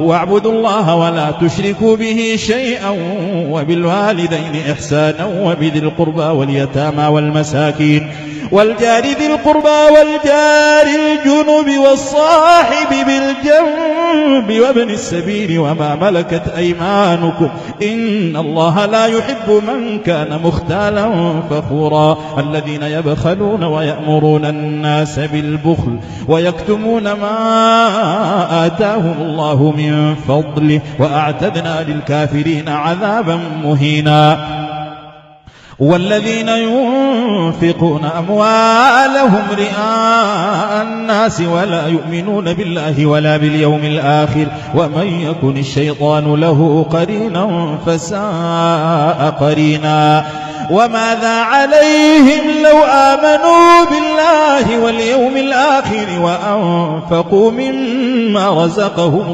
واعبدوا الله ولا تشركوا به شيئا وبالوالدين إحسانا وبذي القربى واليتامى والمساكين والجار ذي القربى والجار الجنب والصاحب بالجنب وابن السبيل وما ملكت أيمانكم إن الله لا يحب من كان مختالا فخورا الذين يبخلون ويأمرون الناس بالبخل ويكتمون ما آتاهم الله من فضله وأعتدنا للكافرين عذابا مهينا والذين ينفقون أموالهم رئاء الناس ولا يؤمنون بالله ولا باليوم الآخر ومن يكن الشيطان له قرينا فساء قرينا وماذا عليهم لو آمنوا بالله واليوم الآخر وأنفقوا مما رزقهم